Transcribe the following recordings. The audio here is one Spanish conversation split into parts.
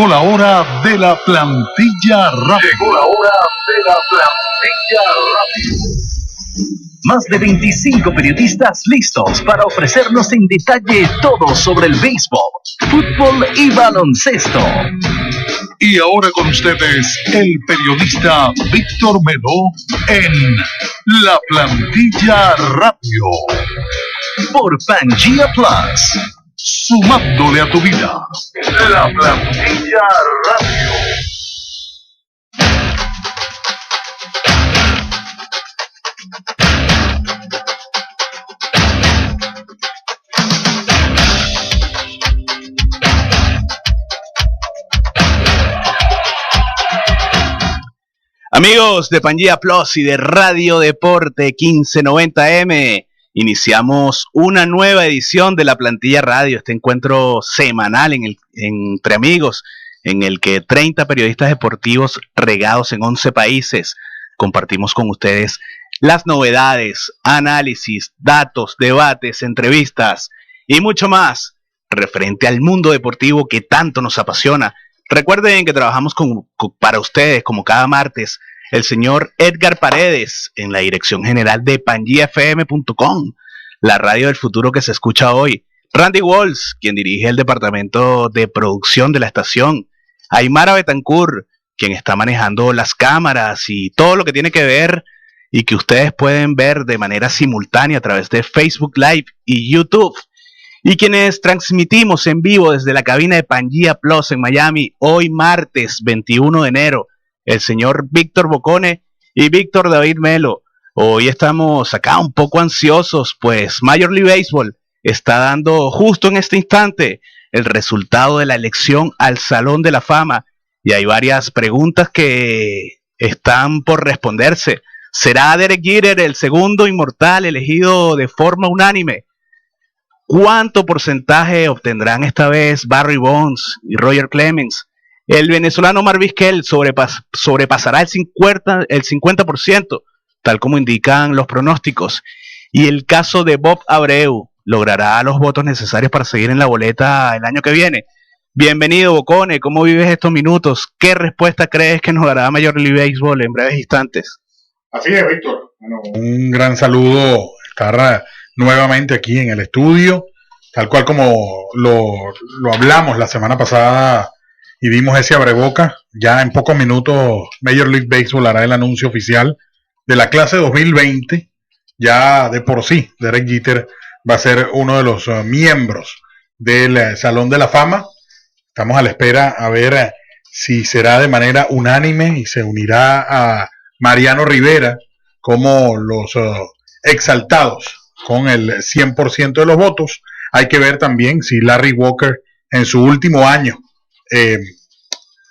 Llegó la hora de la plantilla rápida. Llegó la hora de la plantilla rápida. Más de 25 periodistas listos para ofrecernos en detalle todo sobre el béisbol, fútbol y baloncesto. Y ahora con ustedes, el periodista Víctor Meló en La Plantilla Radio. Por Pangea Plus. Sumándole a tu vida. La Plantilla Radio. Amigos de Pangea Plus y de Radio Deporte 1590M, iniciamos una nueva edición de La Plantilla Radio, este encuentro semanal entre amigos, en el que 30 periodistas deportivos regados en 11 países compartimos con ustedes las novedades, análisis, datos, debates, entrevistas y mucho más referente al mundo deportivo que tanto nos apasiona. Recuerden que trabajamos para ustedes, como cada martes, el señor Edgar Paredes en la dirección general de PangeaFM.com, la radio del futuro que se escucha hoy. Randy Walls, quien dirige el departamento de producción de la estación. Aymara Betancourt, quien está manejando las cámaras y todo lo que tiene que ver y que ustedes pueden ver de manera simultánea a través de Facebook Live y YouTube. Y quienes transmitimos en vivo desde la cabina de Pangea Plus en Miami, hoy martes 21 de enero, el señor Víctor Bocone y Víctor David Melo. Hoy estamos acá un poco ansiosos, pues Major League Baseball está dando justo en este instante el resultado de la elección al Salón de la Fama, y hay varias preguntas que están por responderse. ¿Será Derek Jeter el segundo inmortal elegido de forma unánime? ¿Cuánto porcentaje obtendrán esta vez Barry Bonds y Roger Clemens? El venezolano Omar Vizquel sobrepasará el 50%, tal como indican los pronósticos. Y el caso de Bob Abreu logrará los votos necesarios para seguir en la boleta el año que viene. Bienvenido, Bocone, ¿cómo vives estos minutos? ¿Qué respuesta crees que nos dará Major League Baseball en breves instantes? Así es, Víctor. Bueno, un gran saludo, estar nuevamente aquí en el estudio, tal cual como lo hablamos la semana pasada y dimos ese abreboca. Ya en pocos minutos Major League Baseball hará el anuncio oficial de la clase 2020. Ya de por sí Derek Jeter va a ser uno de los miembros del Salón de la Fama. Estamos a la espera a ver si será de manera unánime y se unirá a Mariano Rivera como los exaltados con el 100% de los votos. Hay que ver también si Larry Walker en su último año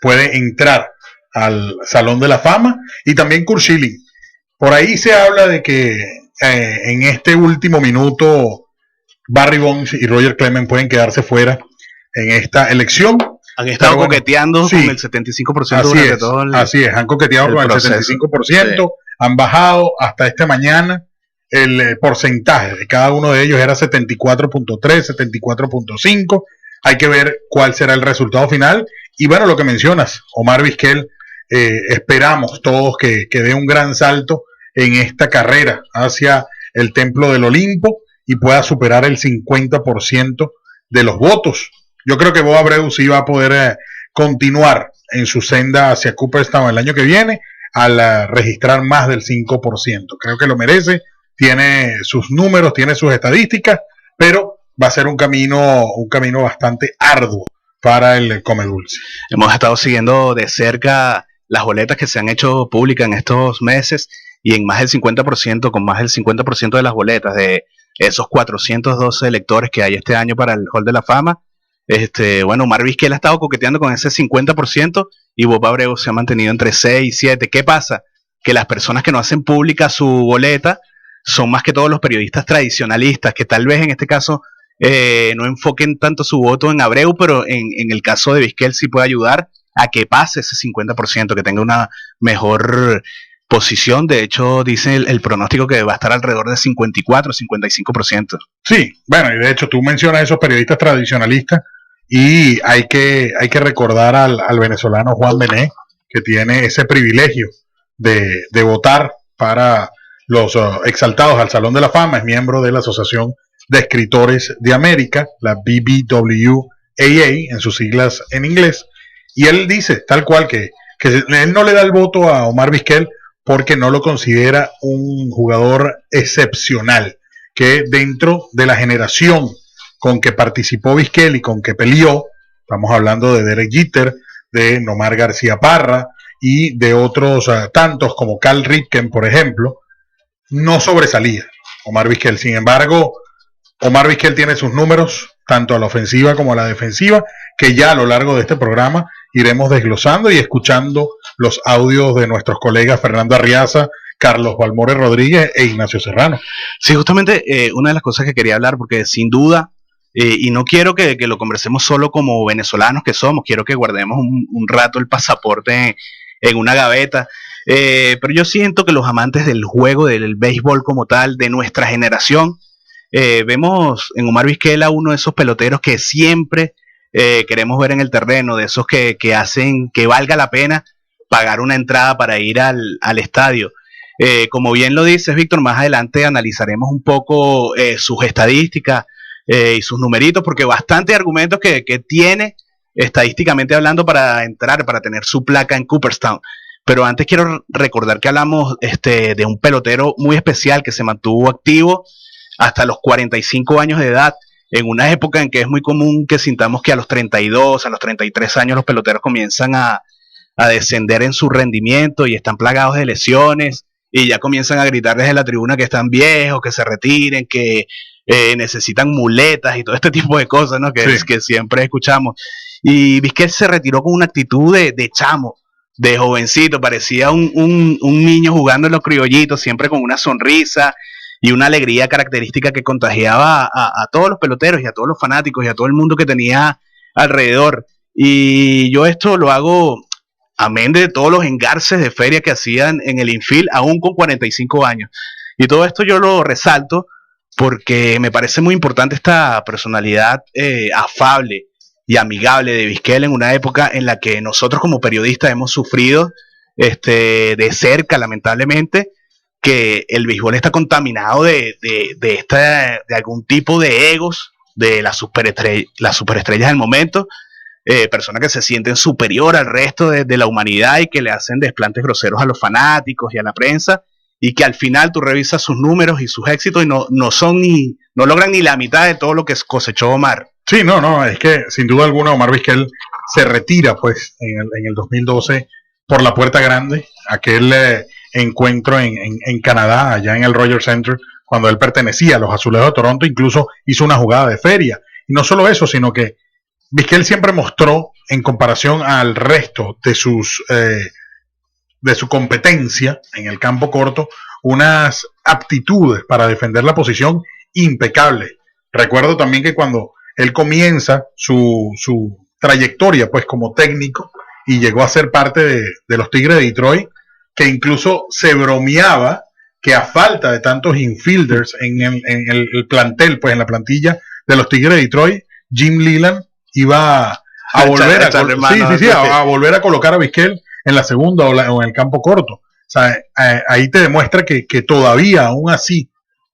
puede entrar al Salón de la Fama, y también Curt Schilling. Por ahí se habla de que en este último minuto Barry Bonds y Roger Clemens pueden quedarse fuera en esta elección. Han estado coqueteando con el 75% durante todo el Así es, han coqueteado con proceso. El 75%, sí. Han bajado hasta esta mañana. El porcentaje de cada uno de ellos era 74.3, 74.5. Hay que ver cuál será el resultado final. Y bueno, lo que mencionas, Omar Vizquel, esperamos todos que dé un gran salto en esta carrera hacia el Templo del Olimpo y pueda superar el 50% de los votos. Yo creo que Bob Abreu sí va a poder continuar en su senda hacia Cooperstown el año que viene al registrar más del 5%. Creo que lo merece. Tiene sus números, tiene sus estadísticas, pero va a ser un camino bastante arduo para el Come Dulce. Hemos estado siguiendo de cerca las boletas que se han hecho públicas en estos meses, y en más del 50%, con más del 50% de las boletas de esos 412 electores que hay este año para el Hall de la Fama, bueno, Omar Vizquel ha estado coqueteando con ese 50% y Bob Abreu se ha mantenido entre 6 y 7. ¿Qué pasa? Que las personas que no hacen pública su boleta son más que todos los periodistas tradicionalistas, que tal vez en este caso no enfoquen tanto su voto en Abreu, pero en el caso de Vizquel sí puede ayudar a que pase ese 50%, que tenga una mejor posición. De hecho, dice el pronóstico que va a estar alrededor de 54, 55%. Sí, bueno, y de hecho tú mencionas esos periodistas tradicionalistas, y hay que recordar al venezolano Juan Bené, que tiene ese privilegio de votar para los exaltados al Salón de la Fama. Es miembro de la Asociación de Escritores de América, la BBWAA, en sus siglas en inglés, y él dice tal cual que él no le da el voto a Omar Vizquel porque no lo considera un jugador excepcional, que dentro de la generación con que participó Vizquel y con que peleó, estamos hablando de Derek Jeter, de Nomar García Parra y de otros tantos como Cal Ripken, por ejemplo, no sobresalía Omar Vizquel. Sin embargo, Omar Vizquel tiene sus números, tanto a la ofensiva como a la defensiva, que ya a lo largo de este programa iremos desglosando y escuchando los audios de nuestros colegas Fernando Arriaza, Carlos Balmore Rodríguez e Ignacio Serrano. Sí, justamente una de las cosas que quería hablar, porque sin duda, y no quiero que lo conversemos solo como venezolanos que somos, quiero que guardemos un rato el pasaporte en una gaveta, pero yo siento que los amantes del juego, del béisbol como tal, de nuestra generación, vemos en Omar Vizquel a uno de esos peloteros que siempre queremos ver en el terreno, de esos que hacen que valga la pena pagar una entrada para ir al estadio. Como bien lo dices, Víctor, más adelante analizaremos un poco sus estadísticas y sus numeritos, porque bastante argumentos que tiene estadísticamente hablando para entrar, para tener su placa en Cooperstown. Pero antes quiero recordar que hablamos de un pelotero muy especial que se mantuvo activo hasta los 45 años de edad, en una época en que es muy común que sintamos que a los 32, a los 33 años los peloteros comienzan a descender en su rendimiento y están plagados de lesiones y ya comienzan a gritar desde la tribuna que están viejos, que se retiren, que necesitan muletas y todo este tipo de cosas, ¿no? Que siempre escuchamos. Y Vizquel se retiró con una actitud de chamo, de jovencito, parecía un niño jugando en los criollitos, siempre con una sonrisa y una alegría característica que contagiaba a todos los peloteros y a todos los fanáticos y a todo el mundo que tenía alrededor. Y yo esto lo hago amén de todos los engarces de feria que hacían en el infield, aún con 45 años. Y todo esto yo lo resalto porque me parece muy importante esta personalidad afable y amigable de Vizquel en una época en la que nosotros como periodistas hemos sufrido de cerca, lamentablemente, que el béisbol está contaminado de algún tipo de egos de las superestrellas del momento, personas que se sienten superior al resto de la humanidad y que le hacen desplantes groseros a los fanáticos y a la prensa, y que al final tú revisas sus números y sus éxitos y no logran ni la mitad de todo lo que cosechó Omar. Sí, no, es que sin duda alguna Omar Vizquel se retira pues en el 2012 por la puerta grande, aquel encuentro en Canadá, allá en el Rogers Center, cuando él pertenecía a los Azulejos de Toronto, incluso hizo una jugada de feria. Y no solo eso, sino que Vizquel siempre mostró, en comparación al resto de su competencia en el campo corto, unas aptitudes para defender la posición impecables. Recuerdo también que cuando él comienza su trayectoria pues como técnico y llegó a ser parte de los Tigres de Detroit, que incluso se bromeaba que a falta de tantos infielders en el plantel, pues en la plantilla de los Tigres de Detroit, Jim Leyland iba a volver a volver a colocar a Vizquel en la segunda o en el campo corto. O sea, ahí te demuestra que todavía, aún así,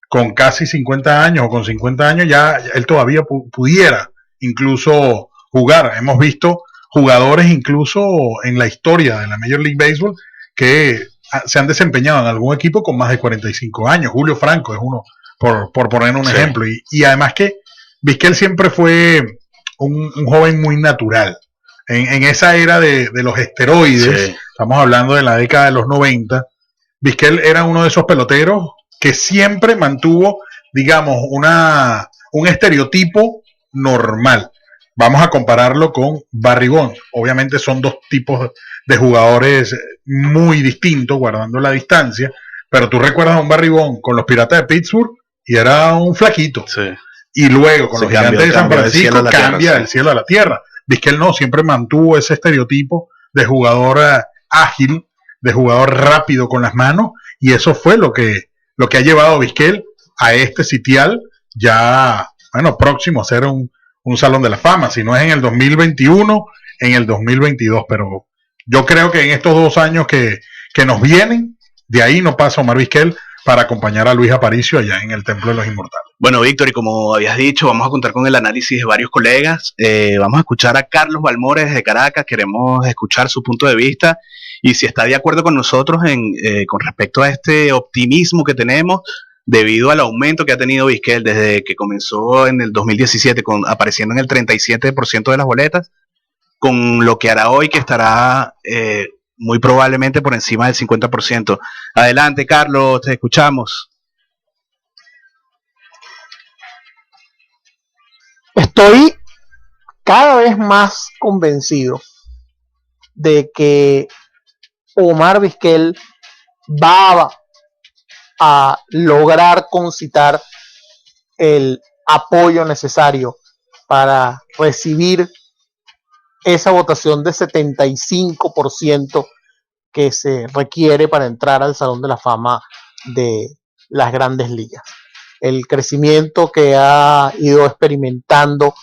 con casi 50 años o con 50 años, ya él todavía pudiera incluso jugar. Hemos visto jugadores incluso en la historia de la Major League Baseball que se han desempeñado en algún equipo con más de 45 años. Julio Franco es uno, por poner un ejemplo. Y además que Vizquel siempre fue un joven muy natural. En esa era de los esteroides, estamos hablando de la década de los 90, Vizquel era uno de esos peloteros que siempre mantuvo, digamos, un estereotipo normal. Vamos a compararlo con Barry Bonds. Obviamente son dos tipos de jugadores muy distintos, guardando la distancia, pero tú recuerdas a un Barry Bonds con los Piratas de Pittsburgh y era un flaquito. Sí. Y luego con los Gigantes de San Francisco cambia del cielo a la tierra. Vizquel no, siempre mantuvo ese estereotipo de jugador ágil, de jugador rápido con las manos, y eso fue lo que ha llevado a Vizquel a este sitial ya, bueno, próximo a ser un un Salón de la Fama, si no es en el 2021, en el 2022, pero yo creo que en estos 2 años que nos vienen, de ahí no pasa Omar Vizquel para acompañar a Luis Aparicio allá en el Templo de los Inmortales. Bueno, Víctor, y como habías dicho, vamos a contar con el análisis de varios colegas. Vamos a escuchar a Carlos Balmores desde Caracas, queremos escuchar su punto de vista y si está de acuerdo con nosotros con respecto a este optimismo que tenemos debido al aumento que ha tenido Vizquel desde que comenzó en el 2017, apareciendo en el 37% de las boletas, con lo que hará hoy, que estará muy probablemente por encima del 50%. Adelante, Carlos, te escuchamos. Estoy cada vez más convencido de que Omar Vizquel va a lograr concitar el apoyo necesario para recibir esa votación de 75% que se requiere para entrar al Salón de la Fama de las Grandes Ligas. El crecimiento que ha ido experimentando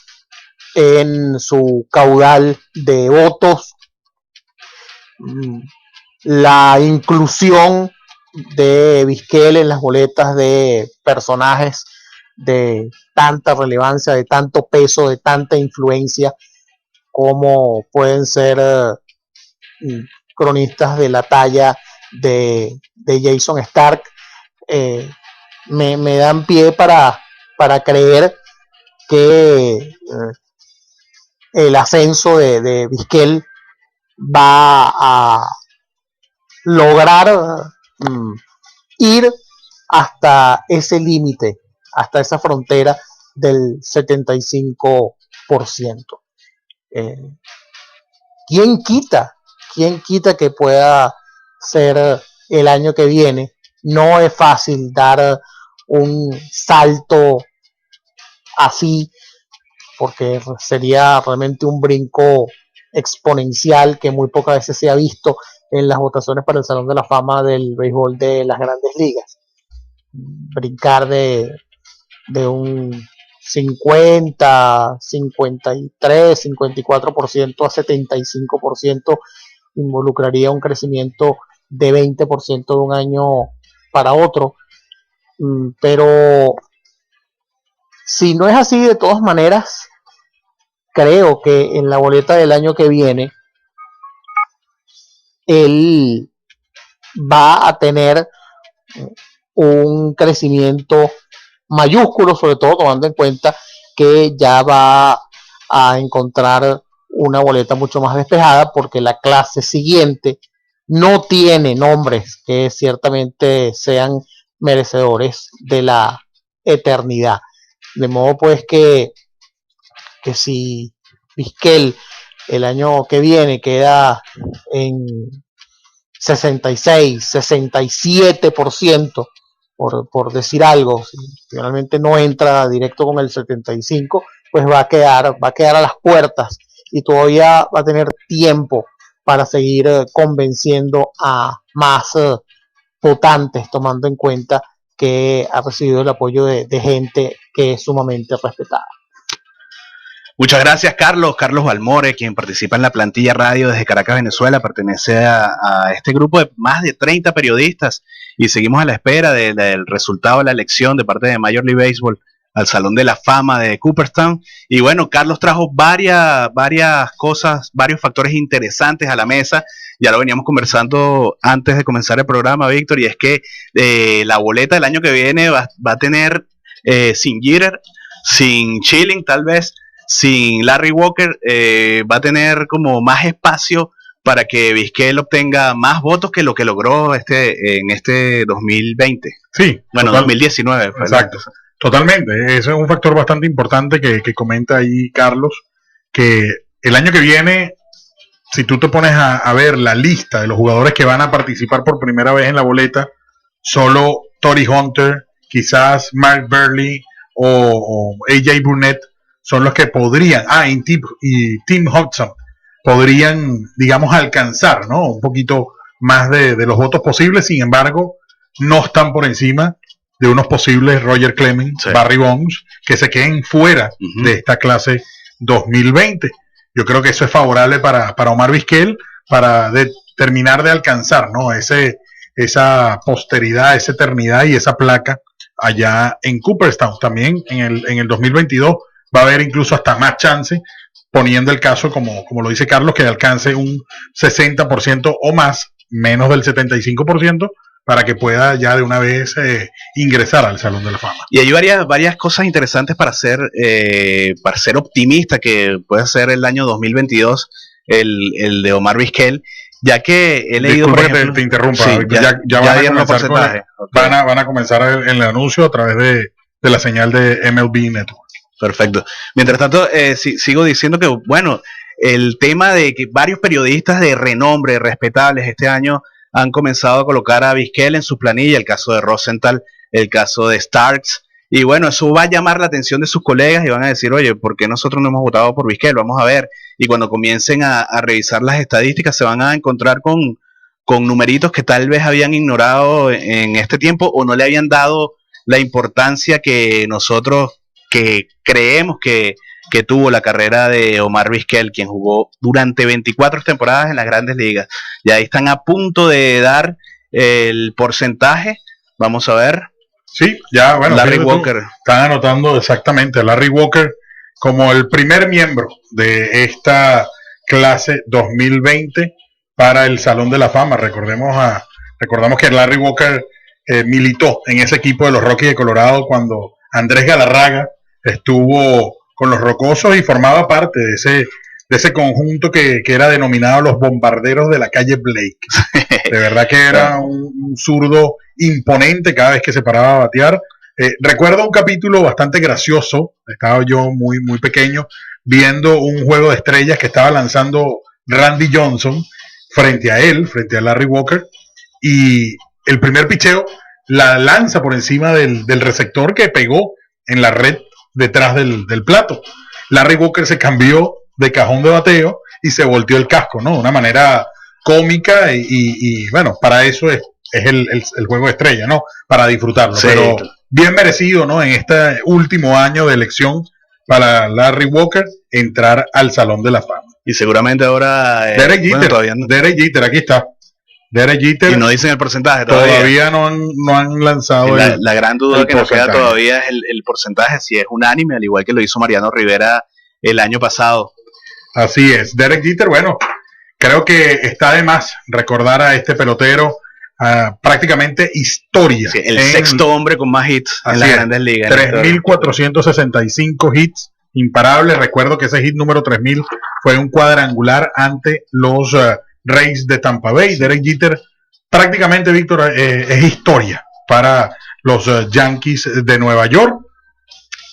en su caudal de votos, la inclusión de Vizquel en las boletas de personajes de tanta relevancia, de tanto peso, de tanta influencia, como pueden ser cronistas de la talla de Jason Stark, me dan pie para creer que el ascenso de Vizquel va a lograr ir hasta ese límite, hasta esa frontera del 75%. ¿Quién quita que pueda ser el año que viene? No es fácil dar un salto así, porque sería realmente un brinco exponencial que muy pocas veces se ha visto en las votaciones para el Salón de la Fama del béisbol de las Grandes Ligas. Brincar de un 50, 53, 54% a 75% involucraría un crecimiento de 20% de un año para otro. Pero si no es así, de todas maneras, creo que en la boleta del año que viene él va a tener un crecimiento mayúsculo, sobre todo tomando en cuenta que ya va a encontrar una boleta mucho más despejada, porque la clase siguiente no tiene nombres que ciertamente sean merecedores de la eternidad. De modo pues que si Vizquel el año que viene queda en 66, 67%, por decir algo, si finalmente no entra directo con el 75%, pues va a quedar a las puertas y todavía va a tener tiempo para seguir convenciendo a más votantes, tomando en cuenta que ha recibido el apoyo de gente que es sumamente respetada. Muchas gracias, Carlos Balmore, quien participa en la plantilla radio desde Caracas, Venezuela, pertenece a este grupo de más de 30 periodistas y seguimos a la espera del resultado de la elección de parte de Major League Baseball al Salón de la Fama de Cooperstown. Y bueno, Carlos trajo varias cosas, varios factores interesantes a la mesa. Ya lo veníamos conversando antes de comenzar el programa, Víctor, y es que la boleta del año que viene va a tener sin Jeter, sin Schilling tal vez, sin Larry Walker, va a tener como más espacio para que Vizquel obtenga más votos que lo que logró en este 2020. Sí. Bueno, 2019. Exacto. Totalmente. Eso es un factor bastante importante que comenta ahí Carlos, que el año que viene, si tú te pones a ver la lista de los jugadores que van a participar por primera vez en la boleta, solo Torii Hunter, quizás Mark Buehrle o AJ Burnett son los que podrían, y Tim Hudson, podrían, digamos, alcanzar, ¿no?, un poquito más de los votos posibles. Sin embargo, no están por encima de unos posibles Roger Clemens, Barry Bonds, que se queden fuera de esta clase 2020. Yo creo que eso es favorable para Omar Vizquel, para terminar de alcanzar, ¿no? Esa posteridad, esa eternidad y esa placa allá en Cooperstown. También en el 2022 va a haber incluso hasta más chance, poniendo el caso, como lo dice Carlos, que alcance un 60% o más, menos del 75%, para que pueda ya de una vez ingresar al Salón de la Fama. Y hay varias cosas interesantes para ser optimista, que puede ser el año 2022, el de Omar Vizquel, ya que he leído, disculpa, por ejemplo, te interrumpa, sí, ya van a comenzar okay. van a comenzar el anuncio a través de la señal de MLB Network. Perfecto. Mientras tanto, sigo diciendo que, bueno, el tema de que varios periodistas de renombre, respetables, este año han comenzado a colocar a Vizquel en su planilla, el caso de Rosenthal, el caso de Starks, y bueno, eso va a llamar la atención de sus colegas y van a decir, oye, ¿por qué nosotros no hemos votado por Vizquel? Vamos a ver, y cuando comiencen a revisar las estadísticas se van a encontrar con numeritos que tal vez habían ignorado en este tiempo o no le habían dado la importancia que nosotros que creemos que tuvo la carrera de Omar Vizquel, quien jugó durante 24 temporadas en las Grandes Ligas. Y ahí están a punto de dar el porcentaje. Vamos a ver. Sí, ya, bueno. Larry Walker. Están anotando exactamente a Larry Walker como el primer miembro de esta clase 2020 para el Salón de la Fama. Recordamos que Larry Walker militó en ese equipo de los Rockies de Colorado cuando Andrés Galarraga estuvo con los Rocosos y formaba parte de ese conjunto que era denominado los bombarderos de la calle Blake. De verdad que era un zurdo imponente cada vez que se paraba a batear. Recuerdo un capítulo bastante gracioso, estaba yo muy, muy pequeño, viendo un juego de estrellas que estaba lanzando Randy Johnson frente a Larry Walker, y el primer picheo la lanza por encima del receptor que pegó en la red detrás del plato. Larry Walker se cambió de cajón de bateo y se volteó el casco, ¿no? De una manera cómica y bueno, para eso es el juego de estrella, ¿no? Para disfrutarlo, sí, pero bien merecido, ¿no? En este último año de elección para Larry Walker entrar al Salón de la Fama. Y seguramente ahora Derek Jeter, Derek Jeter, aquí está. Derek Jeter. Y no dicen el porcentaje todavía no han lanzado la gran duda que nos queda todavía es el porcentaje, si es unánime, al igual que lo hizo Mariano Rivera el año pasado. Así es. Derek Jeter, bueno, creo que está de más recordar a este pelotero, prácticamente historia. Sí, el sexto hombre con más hits en las Grandes Ligas. 3.465 hits, imparables. Recuerdo que ese hit número 3.000 fue un cuadrangular ante los Rays de Tampa Bay. Derek Jeter, prácticamente, Víctor, es historia para los Yankees de Nueva York.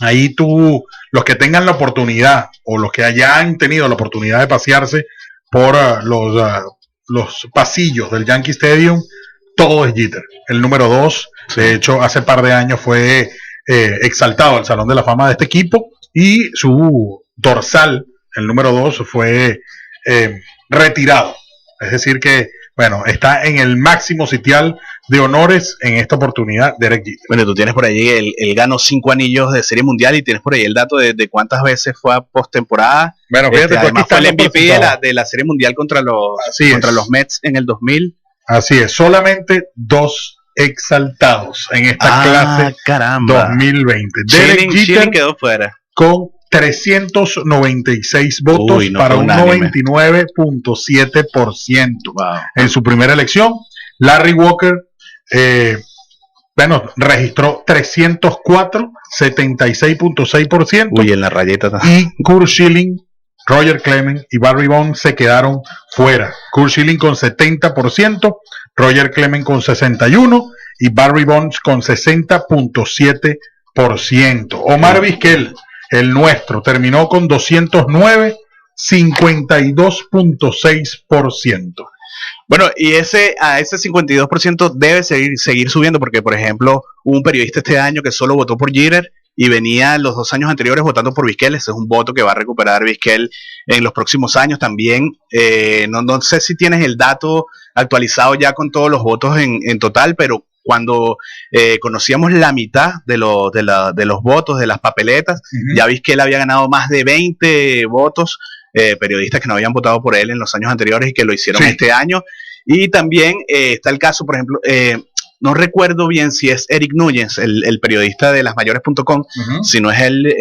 Ahí los que tengan la oportunidad o los que hayan tenido la oportunidad de pasearse por los pasillos del Yankee Stadium, todo es Jeter. El número 2, de hecho, hace par de años fue exaltado al Salón de la Fama de este equipo y su dorsal, el número 2, fue retirado. Es decir que, bueno, está en el máximo sitial de honores en esta oportunidad Derek Jeter. Bueno, tú tienes por ahí, él ganó 5 anillos de Serie Mundial y tienes por ahí el dato de cuántas veces fue a postemporada. Bueno, fíjate, además fue el MVP de la Serie Mundial contra los Mets en el 2000. Así es, solamente 2 exaltados en esta clase caramba. 2020. Derek Jeter quedó fuera con 396 votos para un 99.7%. Wow. En su primera elección. Larry Walker, registró 304, 76.6%. Uy, en la rayeta. Y Curt Schilling, Roger Clemens y Barry Bonds se quedaron fuera. Curt Schilling con 70%, Roger Clemens con 61% y Barry Bonds con 60.7%. Omar Vizquel, el nuestro, terminó con 209, 52.6%. Bueno, y a ese 52% debe seguir subiendo porque, por ejemplo, hubo un periodista este año que solo votó por Jeter y venía los 2 años anteriores votando por Vizquel. Ese es un voto que va a recuperar Vizquel en los próximos años también. No sé si tienes el dato actualizado ya con todos los votos en total, pero cuando conocíamos la mitad de los votos de las papeletas, ya viste que él había ganado más de 20 votos, periodistas que no habían votado por él en los años anteriores y que lo hicieron este año. Y también está el caso, por ejemplo, no recuerdo bien si es Eric Núñez, el periodista de lasmayores.com, si no es él,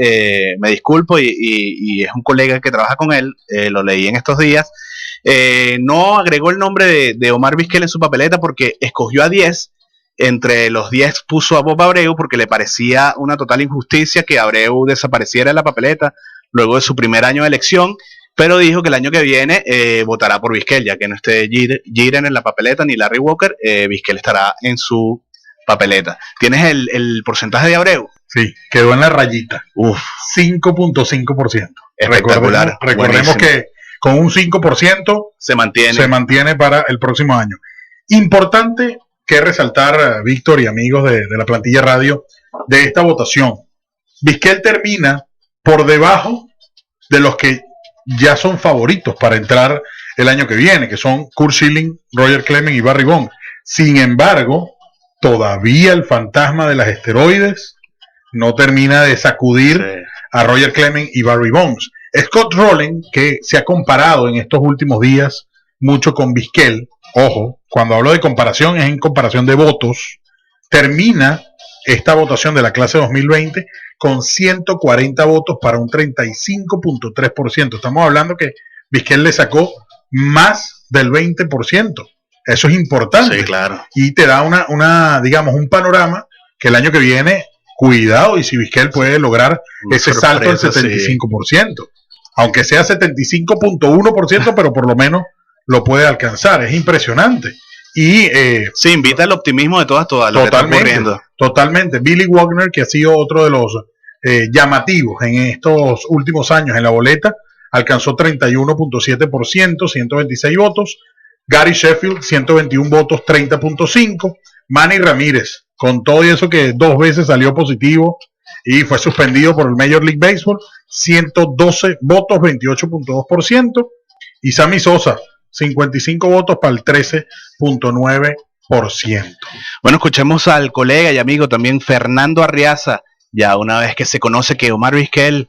me disculpo, y es un colega que trabaja con él, lo leí en estos días, no agregó el nombre de Omar Vizquel en su papeleta porque escogió a 10, entre los 10 puso a Bob Abreu porque le parecía una total injusticia que Abreu desapareciera en la papeleta luego de su primer año de elección, pero dijo que el año que viene votará por Vizquel, ya que no esté Jiren en la papeleta ni Larry Walker, Vizquel estará en su papeleta. ¿Tienes el porcentaje de Abreu? Sí, quedó en la rayita. 5.5%. Espectacular. Recordemos que con un 5% se mantiene para el próximo año. Importante que resaltar, Víctor y amigos de la plantilla radio, de esta votación. Vizquel termina por debajo de los que ya son favoritos para entrar el año que viene, que son Curt Schilling, Roger Clemens y Barry Bonds. Sin embargo, todavía el fantasma de las esteroides no termina de sacudir a Roger Clemens y Barry Bonds. Scott Rowland, que se ha comparado en estos últimos días mucho con Vizquel, ojo, cuando hablo de comparación es en comparación de votos, termina esta votación de la clase 2020 con 140 votos para un 35.3%. Estamos hablando que Vizquel le sacó más del 20%. Eso es importante. Sí, claro. Y te da digamos, un panorama que el año que viene, cuidado, y si Vizquel puede lograr ese salto del 75%. Aunque sea 75.1%, pero por lo menos lo puede alcanzar. Es impresionante. Y sí, invita al optimismo de todas lo que está ocurriendo. Totalmente. Billy Wagner, que ha sido otro de los llamativos en estos últimos años en la boleta, alcanzó 31.7%, 126 votos. Gary Sheffield, 121 votos, 30.5%. Manny Ramírez, con todo y eso que 2 veces salió positivo y fue suspendido por el Major League Baseball, 112 votos, 28.2%. Y Sammy Sosa, 55 votos para el 13.9%. Bueno, escuchemos al colega y amigo también Fernando Arriaza, ya una vez que se conoce que Omar Vizquel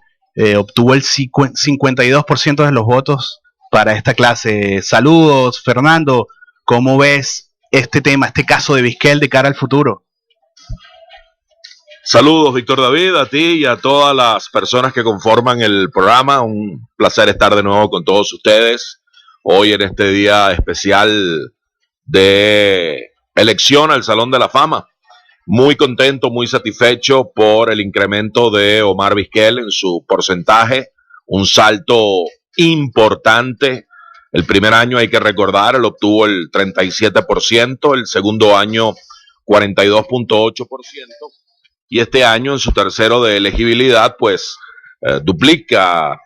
obtuvo el 52% de los votos para esta clase. Saludos, Fernando, ¿cómo ves este tema, este caso de Vizquel de cara al futuro? Saludos, Víctor David, a ti y a todas las personas que conforman el programa. Un placer estar de nuevo con todos ustedes hoy en este día especial de elección al Salón de la Fama. Muy contento, muy satisfecho por el incremento de Omar Vizquel en su porcentaje, un salto importante. El primer año, hay que recordar, él obtuvo el 37%, el segundo año 42.8%, y este año en su tercero de elegibilidad pues duplica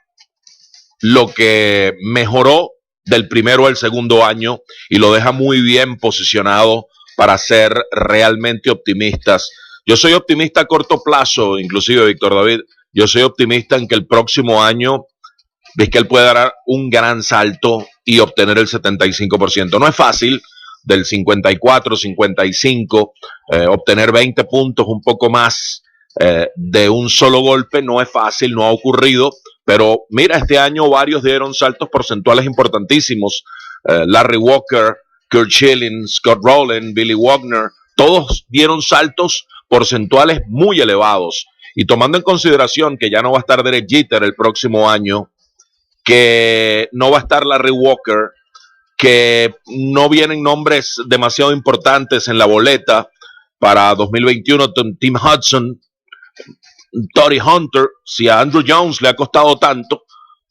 lo que mejoró del primero al segundo año y lo deja muy bien posicionado para ser realmente optimistas. Yo soy optimista a corto plazo, inclusive, Víctor David, yo soy optimista en que el próximo año Vizquel puede dar un gran salto y obtener el 75%. No es fácil, del 54, 55, obtener 20 puntos, un poco más de un solo golpe, no es fácil, no ha ocurrido, pero mira, este año varios dieron saltos porcentuales importantísimos. Larry Walker, Curt Schilling, Scott Rowland, Billy Wagner, todos dieron saltos porcentuales muy elevados. Y tomando en consideración que ya no va a estar Derek Jeter el próximo año, que no va a estar Larry Walker, que no vienen nombres demasiado importantes en la boleta para 2021, Tim Hudson, Torii Hunter, si a Andrew Jones le ha costado tanto,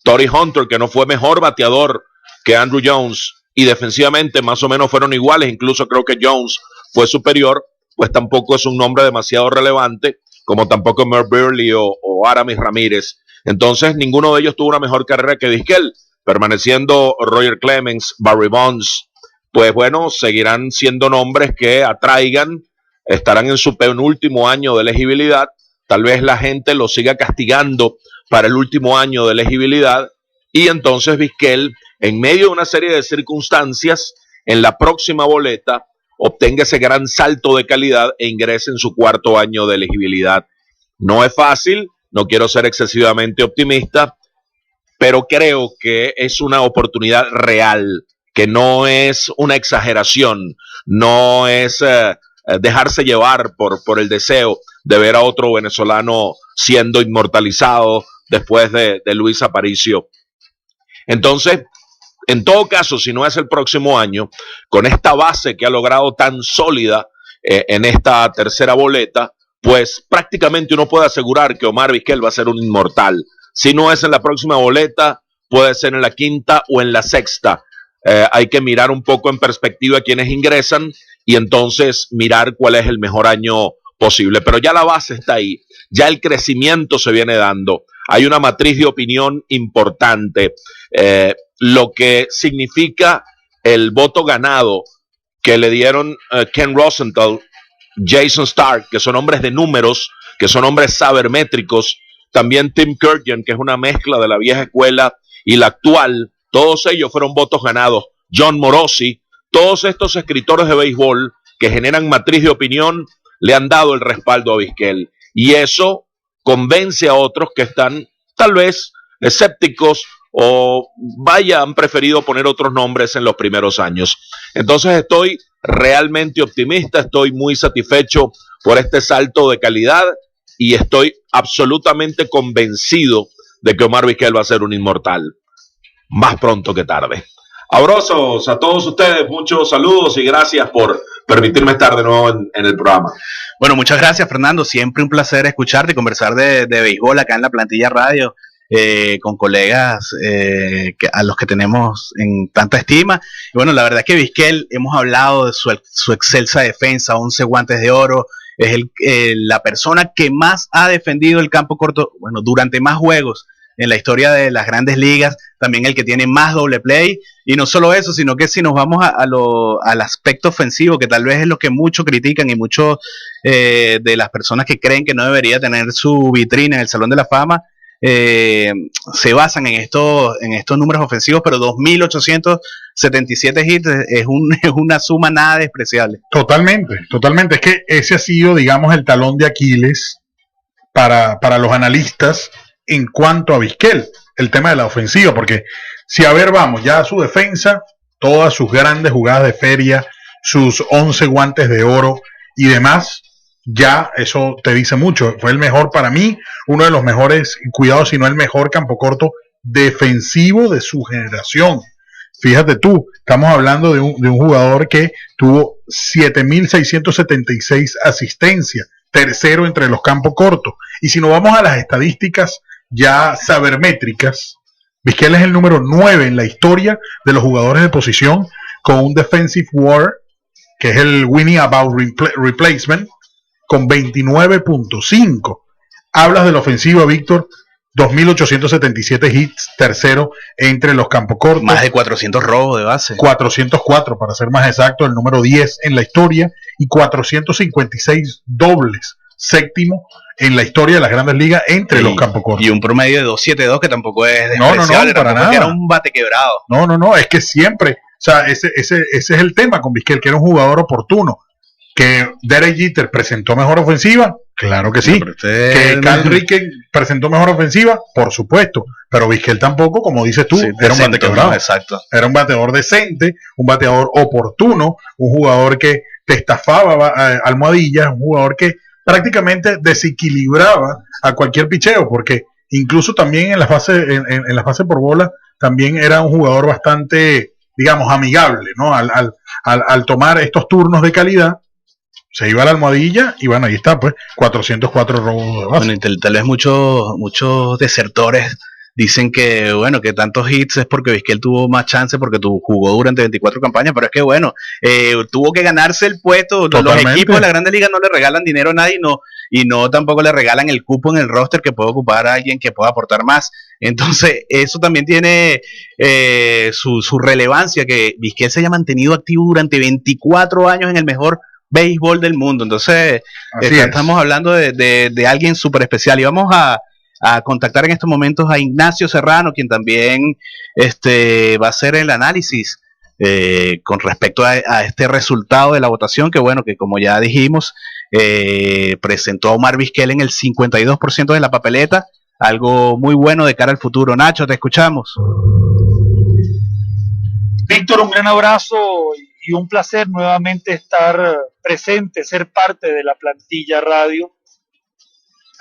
Torii Hunter, que no fue mejor bateador que Andrew Jones, y defensivamente más o menos fueron iguales, incluso creo que Jones fue superior, pues tampoco es un nombre demasiado relevante, como tampoco Merv Burley o Aramis Ramírez. Entonces ninguno de ellos tuvo una mejor carrera que Vizquel, permaneciendo Roger Clemens, Barry Bonds. Pues bueno, seguirán siendo nombres que atraigan, estarán en su penúltimo año de elegibilidad, tal vez la gente los siga castigando para el último año de elegibilidad, y entonces Vizquel, en medio de una serie de circunstancias, en la próxima boleta obtenga ese gran salto de calidad e ingrese en su cuarto año de elegibilidad. No es fácil, no quiero ser excesivamente optimista, pero creo que es una oportunidad real, que no es una exageración, no es dejarse llevar por el deseo de ver a otro venezolano siendo inmortalizado después de Luis Aparicio. Entonces, en todo caso, si no es el próximo año, con esta base que ha logrado tan sólida en esta tercera boleta, pues prácticamente uno puede asegurar que Omar Vizquel va a ser un inmortal. Si no es en la próxima boleta, puede ser en la quinta o en la sexta. Hay que mirar un poco en perspectiva quienes ingresan y entonces mirar cuál es el mejor año posible. Pero ya la base está ahí, ya el crecimiento se viene dando. Hay una matriz de opinión importante, lo que significa el voto ganado que le dieron Ken Rosenthal, Jason Stark, que son hombres de números, que son hombres sabermétricos, también Tim Kurkjian, que es una mezcla de la vieja escuela y la actual. Todos ellos fueron votos ganados. John Morosi, todos estos escritores de béisbol que generan matriz de opinión le han dado el respaldo a Vizquel. Y eso convence a otros que están tal vez escépticos o han preferido poner otros nombres en los primeros años. Entonces estoy realmente optimista, estoy muy satisfecho por este salto de calidad y estoy absolutamente convencido de que Omar Vizquel va a ser un inmortal, más pronto que tarde. Abrazos a todos ustedes, muchos saludos y gracias por permitirme estar de nuevo en el programa. Bueno, muchas gracias, Fernando. Siempre un placer escucharte y conversar de béisbol acá en la Plantilla Radio, con colegas a los que tenemos en tanta estima. Y bueno, la verdad es que Vizquel, hemos hablado de su excelsa defensa, 11 guantes de oro. Es la persona que más ha defendido el campo corto, bueno, durante más juegos en la historia de las grandes ligas, también el que tiene más doble play, y no solo eso, sino que si nos vamos al aspecto ofensivo, que tal vez es lo que muchos critican y muchos de las personas que creen que no debería tener su vitrina en el Salón de la Fama, se basan en estos números ofensivos, pero 2.877 hits es una suma nada despreciable. Totalmente. Es que ese ha sido, digamos, el talón de Aquiles para los analistas en cuanto a Vizquel, el tema de la ofensiva, porque si a ver vamos, ya su defensa, todas sus grandes jugadas de feria, sus 11 guantes de oro y demás, ya eso te dice mucho. Fue el mejor para mí, uno de los mejores, cuidado si no el mejor campo corto defensivo de su generación. Fíjate tú, estamos hablando de un jugador que tuvo 7.676 asistencias, tercero entre los campos cortos. Y si nos vamos a las estadísticas ya sabermétricas, Vizquel es el número 9 en la historia de los jugadores de posición con un defensive WAR, que es el winning about replacement, con 29.5. Hablas de la ofensiva, Víctor, 2.877 hits, tercero entre los campos cortos. Más de 400 robos de base. 404, para ser más exacto, el número 10 en la historia, y 456 dobles, séptimo en la historia de las grandes ligas entre los campos cortos. Y un promedio de 2.72 que tampoco es despreciable, no, para nada. Era un bate quebrado. No, es que siempre, o sea, ese es el tema con Vizquel, que era un jugador oportuno. Que Derek Jeter presentó mejor ofensiva, claro que sí. Que Cal Ripken presentó mejor ofensiva, por supuesto. Pero Vizquel tampoco, como dices tú, era un bate quebrado. No, exacto. Era un bateador decente, un bateador oportuno, un jugador que te estafaba almohadillas, un jugador que prácticamente desequilibraba a cualquier picheo, porque incluso también en la fase por bola también era un jugador bastante, digamos, amigable, ¿no? Al tomar estos turnos de calidad, se iba a la almohadilla y bueno, ahí está, pues, 404 robos de base. Bueno, tal vez muchos desertores dicen que, bueno, que tantos hits es porque Vizquel tuvo más chance porque jugó durante 24 campañas, pero es que, bueno, tuvo que ganarse el puesto. Totalmente. Los equipos de la Grande Liga no le regalan dinero a nadie y no tampoco le regalan el cupo en el roster que puede ocupar a alguien que pueda aportar más. Entonces, eso también tiene su relevancia, que Vizquel se haya mantenido activo durante 24 años en el mejor béisbol del mundo. Entonces, estamos hablando de alguien súper especial. Y vamos a contactar en estos momentos a Ignacio Serrano, quien también va a hacer el análisis con respecto a este resultado de la votación, que bueno, que como ya dijimos, presentó a Omar Vizquel en el 52% de la papeleta, algo muy bueno de cara al futuro. Nacho, te escuchamos. Víctor, un gran abrazo y un placer nuevamente estar presente, ser parte de la plantilla radio.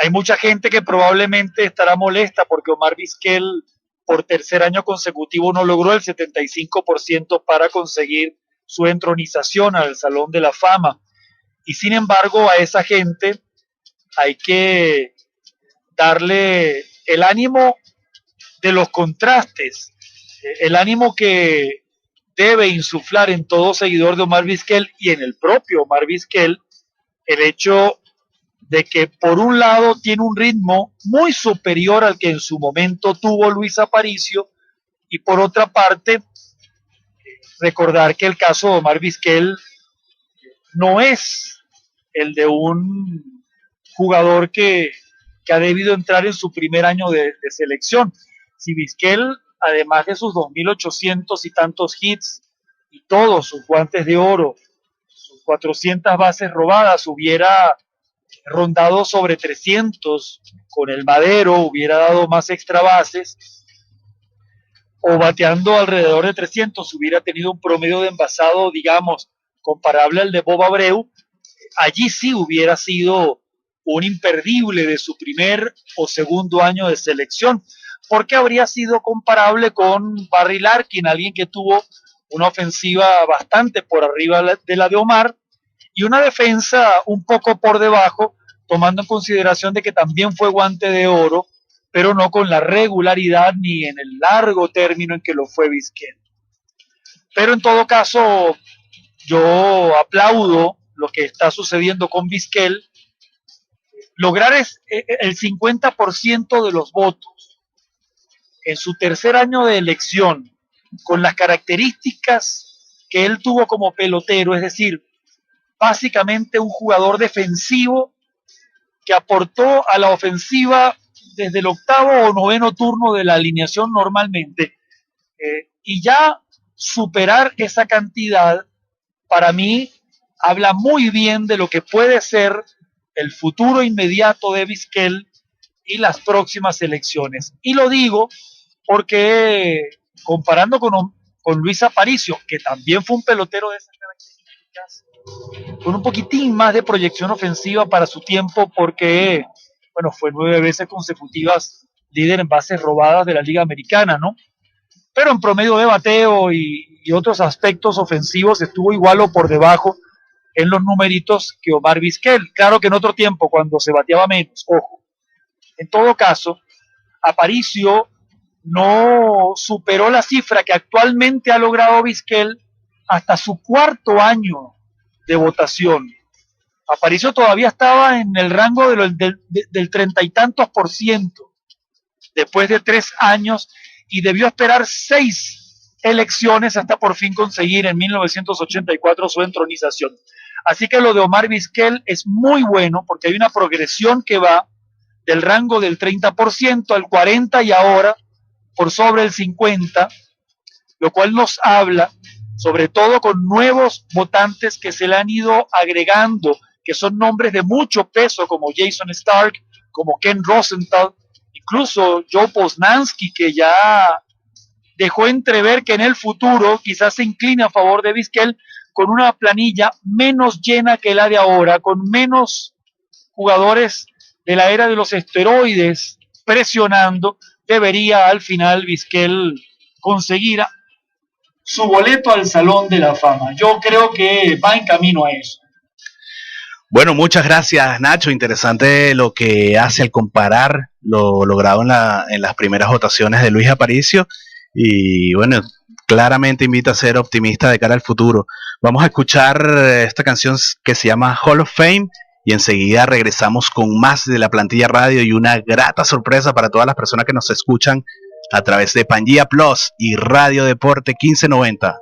Hay mucha gente que probablemente estará molesta porque Omar Vizquel por tercer año consecutivo no logró el 75% para conseguir su entronización al Salón de la Fama. Y sin embargo, a esa gente hay que darle el ánimo de los contrastes, el ánimo que debe insuflar en todo seguidor de Omar Vizquel y en el propio Omar Vizquel el hecho de que por un lado tiene un ritmo muy superior al que en su momento tuvo Luis Aparicio y por otra parte recordar que el caso de Omar Vizquel no es el de un jugador que ha debido entrar en su primer año de selección. Si Vizquel, además de sus 2.800 y tantos hits y todos sus guantes de oro, sus 400 bases robadas, hubiera rondado sobre 300 con el Madero, hubiera dado más extra bases, o bateando alrededor de 300, hubiera tenido un promedio de envasado, digamos, comparable al de Bob Abreu, allí sí hubiera sido un imperdible de su primer o segundo año de selección, porque habría sido comparable con Barry Larkin, alguien que tuvo una ofensiva bastante por arriba de la de Omar y una defensa un poco por debajo, tomando en consideración de que también fue guante de oro, pero no con la regularidad ni en el largo término en que lo fue Vizquel. Pero en todo caso, yo aplaudo lo que está sucediendo con Vizquel. Lograr el 50% de los votos en su tercer año de elección, con las características que él tuvo como pelotero, es decir, básicamente un jugador defensivo que aportó a la ofensiva desde el octavo o noveno turno de la alineación normalmente, y ya superar esa cantidad, para mí, habla muy bien de lo que puede ser el futuro inmediato de Vizquel y las próximas elecciones. Y lo digo porque comparando con Luis Aparicio, que también fue un pelotero de esas características, con un poquitín más de proyección ofensiva para su tiempo, porque, bueno, fue 9 veces consecutivas líder en bases robadas de la Liga Americana, ¿no? Pero en promedio de bateo y otros aspectos ofensivos estuvo igual o por debajo en los numeritos que Omar Vizquel. Claro que en otro tiempo, cuando se bateaba menos, ojo. En todo caso, Aparicio no superó la cifra que actualmente ha logrado Vizquel hasta su cuarto año de votación. Aparicio todavía estaba en el rango del 30 y tantos % después de 3 años y debió esperar 6 elecciones hasta por fin conseguir en 1984 su entronización. Así que lo de Omar Vizquel es muy bueno porque hay una progresión que va del rango del 30% al 40% y ahora por sobre el 50%, lo cual nos habla, sobre todo con nuevos votantes que se le han ido agregando, que son nombres de mucho peso como Jason Stark, como Ken Rosenthal, incluso Joe Posnanski, que ya dejó entrever que en el futuro quizás se incline a favor de Vizquel con una planilla menos llena que la de ahora, con menos jugadores de la era de los esteroides presionando, debería al final Vizquel conseguir su boleto al Salón de la Fama. Yo creo que va en camino a eso. Bueno, muchas gracias, Nacho. Interesante lo que hace al comparar lo logrado en las primeras votaciones de Luis Aparicio. Y bueno, claramente invita a ser optimista de cara al futuro. Vamos a escuchar esta canción que se llama Hall of Fame y enseguida regresamos con más de la plantilla radio y una grata sorpresa para todas las personas que nos escuchan a través de Pangea Plus y Radio Deporte 1590.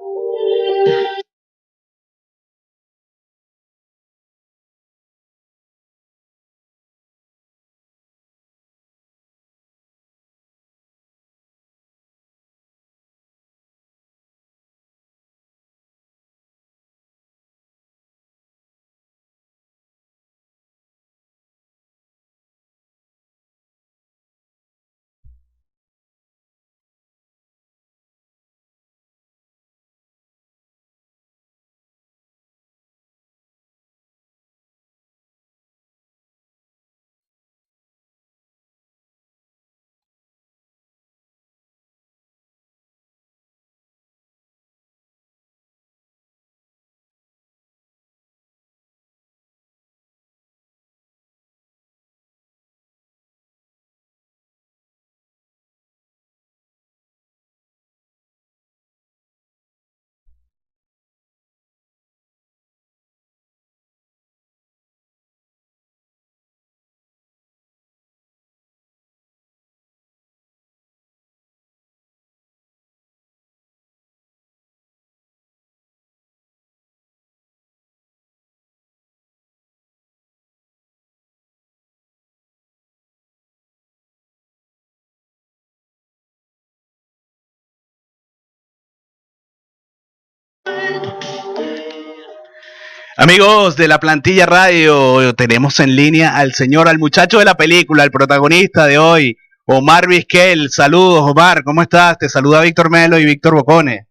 Amigos de la Plantilla Radio, tenemos en línea al muchacho de la película, el protagonista de hoy, Omar Vizquel. Saludos, Omar, ¿cómo estás? Te saluda Víctor Melo y Víctor Bocone.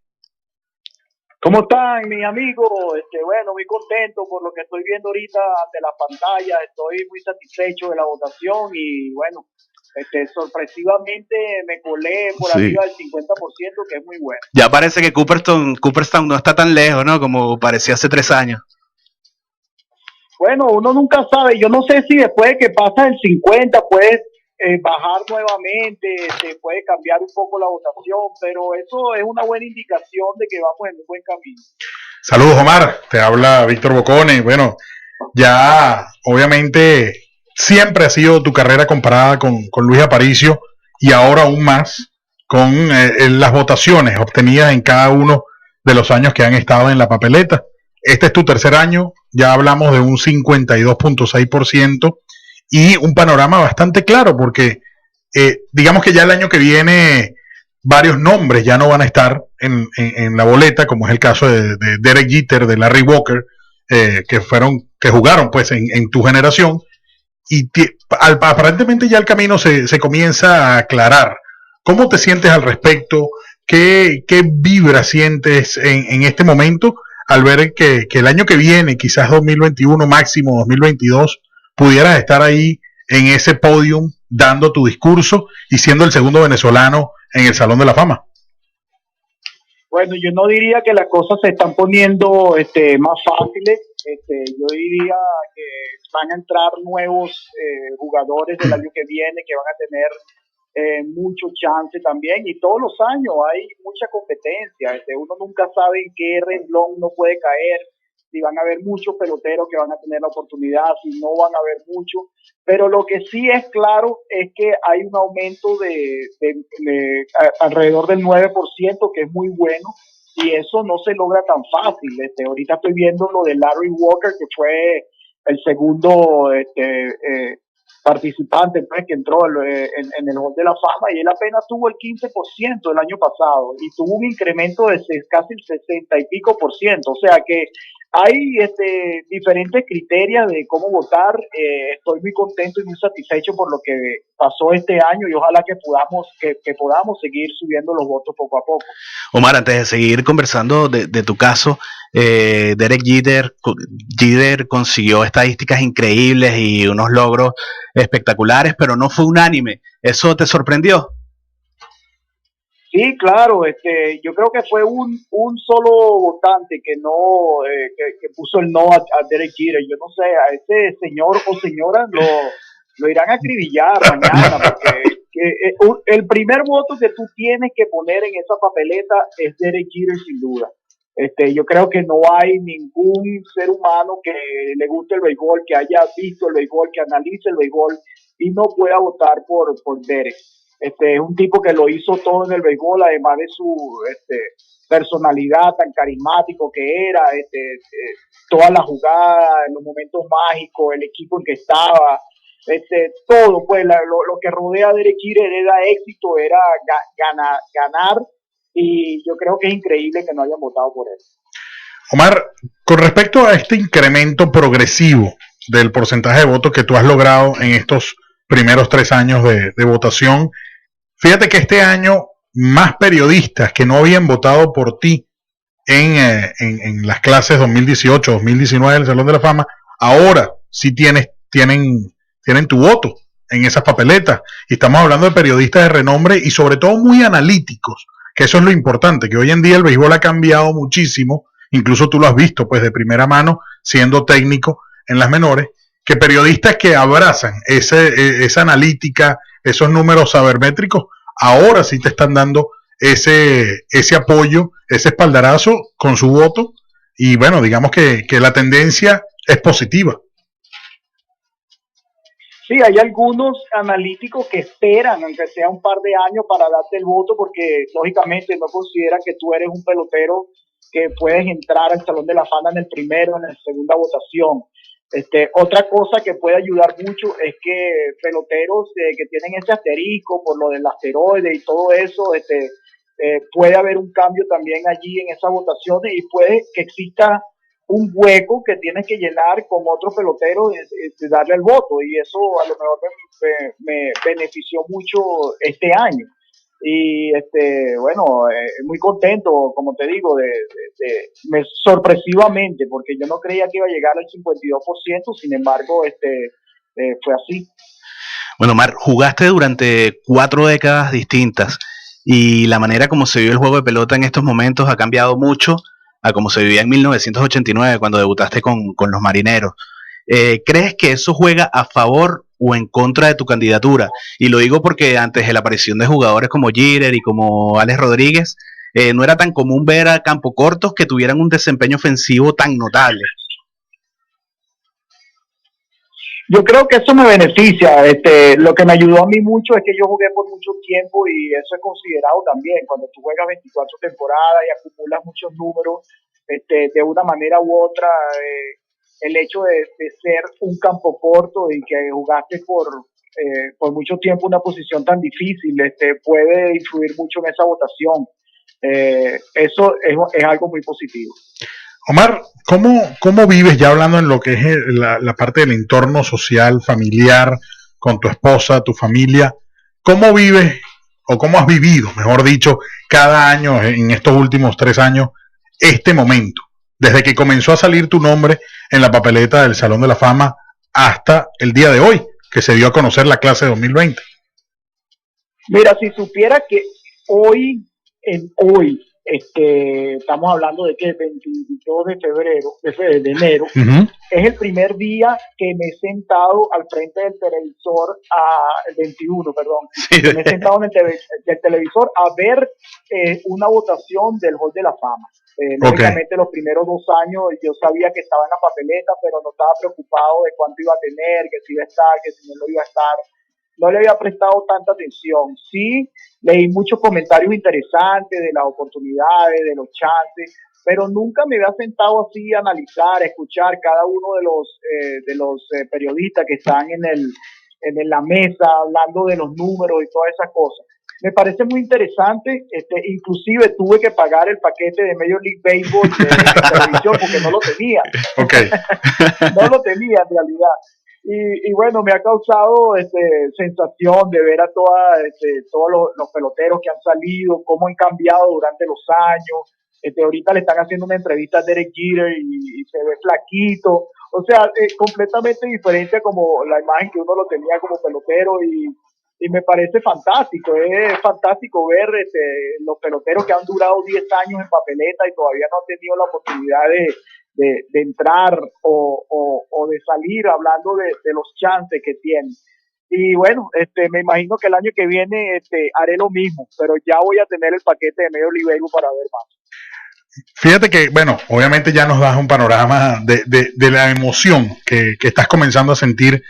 ¿Cómo están, mis amigos? Bueno, muy contento por lo que estoy viendo ahorita ante la pantalla. Estoy muy satisfecho de la votación y, bueno, sorpresivamente me colé por arriba del 50%, que es muy bueno. Ya parece que Cooperstown no está tan lejos, ¿no? Como parecía hace 3 años. Bueno, uno nunca sabe. Yo no sé si después de que pasa el 50 puedes bajar nuevamente, se puede cambiar un poco la votación, pero eso es una buena indicación de que vamos en un buen camino. Saludos, Omar, te habla Víctor Bocone. Bueno, ya obviamente siempre ha sido tu carrera comparada con Luis Aparicio y ahora aún más con las votaciones obtenidas en cada uno de los años que han estado en la papeleta. Este es tu tercer año, ya hablamos de un 52.6% y un panorama bastante claro porque digamos que ya el año que viene varios nombres ya no van a estar en la boleta, como es el caso de Derek Jeter, de Larry Walker, que jugaron pues en tu generación, y aparentemente ya el camino se comienza a aclarar. ¿Cómo te sientes al respecto? ¿Qué vibra sientes en este momento al ver que el año que viene, quizás 2021, máximo 2022, pudieras estar ahí en ese podium dando tu discurso y siendo el segundo venezolano en el Salón de la Fama? Bueno, yo no diría que las cosas se están poniendo más fáciles. Yo diría que van a entrar nuevos jugadores del año que viene que van a tener mucho chance también, y todos los años hay mucha competencia. Uno nunca sabe en qué renglón uno puede caer, si van a haber muchos peloteros que van a tener la oportunidad, si no van a haber muchos, pero lo que sí es claro es que hay un aumento de alrededor del 9%, que es muy bueno, y eso no se logra tan fácil. Ahorita estoy viendo lo de Larry Walker, que fue el segundo participante pues, que entró en el Hall de la Fama, y él apenas tuvo el 15% el año pasado y tuvo un incremento de casi el 60 y pico por ciento. O sea que hay diferentes criterios de cómo votar. Estoy muy contento y muy satisfecho por lo que pasó este año, y ojalá que podamos seguir subiendo los votos poco a poco. Omar, antes de seguir conversando de tu caso, Derek Jeter consiguió estadísticas increíbles y unos logros espectaculares, pero no fue unánime. ¿Eso te sorprendió? Sí, claro. Yo creo que fue un solo votante que no que puso el no a Derek Jeter. Yo no sé, a ese señor o señora lo irán a acribillar mañana, porque el primer voto que tú tienes que poner en esa papeleta es Derek Jeter, sin duda. Yo creo que no hay ningún ser humano que le guste el béisbol, que haya visto el béisbol, que analice el béisbol y no pueda votar por Derek. Es un tipo que lo hizo todo en el béisbol, además de su personalidad tan carismático que era, todas las jugadas, en los momentos mágicos, el equipo en que estaba, todo, pues lo que rodea a Derek Jeter era éxito, era ganar, y yo creo que es increíble que no hayan votado por él. Omar, con respecto a este incremento progresivo del porcentaje de votos que tú has logrado en estos primeros 3 años de votación, fíjate que este año más periodistas que no habían votado por ti en las clases 2018, 2019 del Salón de la Fama, ahora sí tienen tu voto en esas papeletas. Y estamos hablando de periodistas de renombre y sobre todo muy analíticos, que eso es lo importante, que hoy en día el béisbol ha cambiado muchísimo, incluso tú lo has visto pues de primera mano siendo técnico en las menores, que periodistas que abrazan esa analítica, esos números sabermétricos, ahora sí te están dando ese apoyo, ese espaldarazo con su voto, y bueno, digamos que la tendencia es positiva. Sí, hay algunos analíticos que esperan, aunque sea un par de años, para darte el voto, porque lógicamente no consideran que tú eres un pelotero que puedes entrar al Salón de la Fama en el primero, en la segunda votación. Otra cosa que puede ayudar mucho es que peloteros que tienen ese asterisco por lo del asteroide y todo eso, puede haber un cambio también allí en esas votaciones, y puede que exista un hueco que tienes que llenar con otro pelotero de darle el voto, y eso a lo mejor me benefició mucho este año. Y bueno, muy contento, como te digo, sorpresivamente, porque yo no creía que iba a llegar al 52%, sin embargo, fue así. Bueno, Omar, jugaste durante 4 décadas distintas y la manera como se vive el juego de pelota en estos momentos ha cambiado mucho a como se vivía en 1989 cuando debutaste con los Marineros. ¿Crees que eso juega a favor o en contra de tu candidatura? Y lo digo porque antes de la aparición de jugadores como Jeter y como Alex Rodríguez, no era tan común ver a campo cortos que tuvieran un desempeño ofensivo tan notable. Yo creo que eso me beneficia. Lo que me ayudó a mí mucho es que yo jugué por mucho tiempo, y eso es considerado también. Cuando tú juegas 24 temporadas y acumulas muchos números, de una manera u otra, el hecho de ser un campo corto y que jugaste por mucho tiempo una posición tan difícil, puede influir mucho en esa votación. Eso es algo muy positivo. Omar, ¿cómo vives, ya hablando en lo que es la parte del entorno social, familiar, con tu esposa, tu familia? ¿Cómo vives, o cómo has vivido, mejor dicho, cada año en estos últimos 3 años, este momento? Desde que comenzó a salir tu nombre en la papeleta del Salón de la Fama hasta el día de hoy, que se dio a conocer la clase 2020. Mira, si supiera que hoy, estamos hablando de que el 22 de enero, es el primer día que me he sentado al frente del televisor, el 21, perdón, que me he sentado en el televisor a ver una votación del Hall de la Fama. Lógicamente los primeros 2 años yo sabía que estaba en la papeleta, pero no estaba preocupado de cuánto iba a tener, que si iba a estar, que si no lo iba a estar. No le había prestado tanta atención. Sí, leí muchos comentarios interesantes de las oportunidades, de los chances, pero nunca me había sentado así a analizar, a escuchar cada uno de los periodistas que están en la mesa hablando de los números y todas esas cosas. Me parece muy interesante, inclusive tuve que pagar el paquete de Major League Baseball de televisión porque no lo tenía. Okay. No lo tenía en realidad. Y bueno, me ha causado sensación de ver a todos los peloteros que han salido, cómo han cambiado durante los años. Ahorita le están haciendo una entrevista a Derek Jeter y se ve flaquito. O sea, completamente diferente a como la imagen que uno lo tenía como pelotero, y me parece fantástico. Es fantástico ver los peloteros que han durado 10 años en papeleta y todavía no han tenido la oportunidad de entrar o de salir, hablando de los chances que tienen. Y bueno, me imagino que el año que viene haré lo mismo, pero ya voy a tener el paquete de Major League Baseball para ver más. Fíjate que, bueno, obviamente ya nos das un panorama de la emoción que estás comenzando a sentir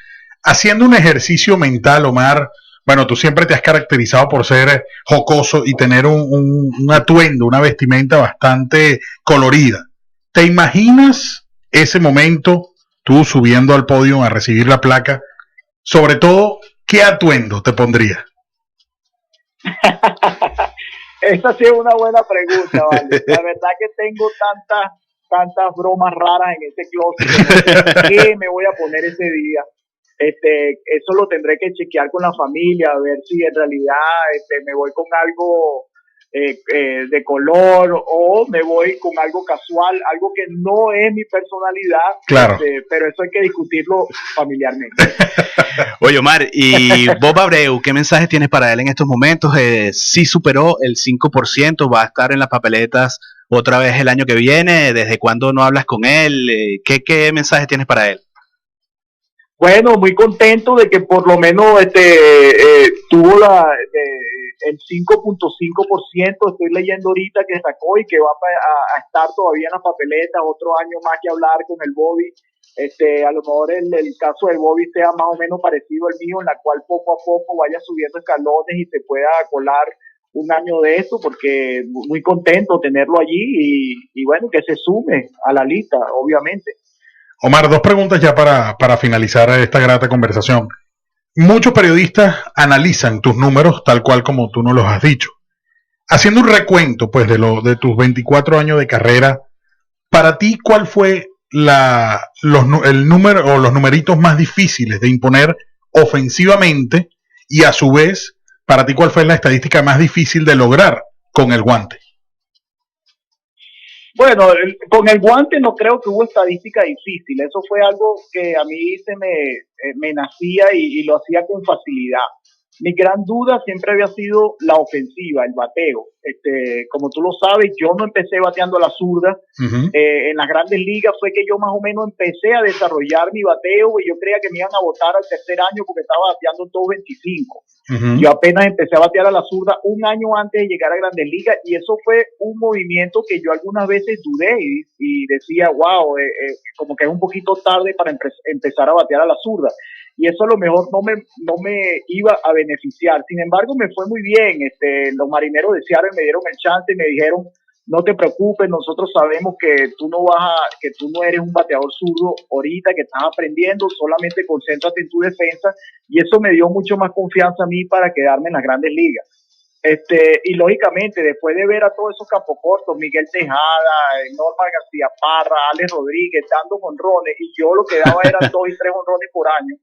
haciendo un ejercicio mental, Omar. Bueno, tú siempre te has caracterizado por ser jocoso y tener un atuendo, una vestimenta bastante colorida. ¿Te imaginas ese momento, tú subiendo al podio a recibir la placa? Sobre todo, ¿qué atuendo te pondría? Esa sí es una buena pregunta, ¿vale? La verdad que tengo tantas bromas raras en ese closet. ¿Qué me voy a poner ese día? Eso lo tendré que chequear con la familia, a ver si en realidad me voy con algo de color, o me voy con algo casual, algo que no es mi personalidad. Claro. Pero eso hay que discutirlo familiarmente. Oye, Omar, y Bob Abreu, ¿qué mensaje tienes para él en estos momentos? Sí superó el 5%, va a estar en las papeletas otra vez el año que viene. ¿Desde cuándo no hablas con él? ¿Qué mensaje tienes para él? Bueno, muy contento de que por lo menos tuvo el 5.5%, estoy leyendo ahorita que sacó, y que va a estar todavía en las papeletas otro año más que hablar con el Bobby. A lo mejor el caso del Bobby sea más o menos parecido al mío, en la cual poco a poco vaya subiendo escalones y se pueda colar un año de esto, porque muy contento tenerlo allí y bueno, que se sume a la lista, obviamente. Omar, 2 preguntas ya para finalizar esta grata conversación. Muchos periodistas analizan tus números tal cual como tú nos los has dicho. Haciendo un recuento pues de tus 24 años de carrera, Para ti, ¿cuál fue el número o los numeritos más difíciles de imponer ofensivamente? Y a su vez, para ti, ¿cuál fue la estadística más difícil de lograr con el guante? Bueno, con el guante no creo que hubo estadística difícil. Eso fue algo que a mí me nacía y lo hacía con facilidad. Mi gran duda siempre había sido la ofensiva, el bateo. Como tú lo sabes, yo no empecé bateando a la zurda. En las grandes ligas fue que yo más o menos empecé a desarrollar mi bateo y yo creía que me iban a botar al tercer año porque estaba bateando en 2.25. Yo apenas empecé a batear a la zurda un año antes de llegar a Grandes Ligas y eso fue un movimiento que yo algunas veces dudé y decía, wow, como que es un poquito tarde para empezar a batear a la zurda. Y eso a lo mejor no me iba a beneficiar. Sin embargo, me fue muy bien. Los marineros de Seattle me dieron el chance y me dijeron, no te preocupes, nosotros sabemos que tú no eres un bateador zurdo ahorita, que estás aprendiendo, solamente concéntrate en tu defensa, y eso me dio mucho más confianza a mí para quedarme en las grandes ligas. Y lógicamente, después de ver a todos esos campos cortos, Miguel Tejada, Norma García Parra, Alex Rodríguez, dando jonrones, y yo lo que daba eran 2 y 3 jonrones por año,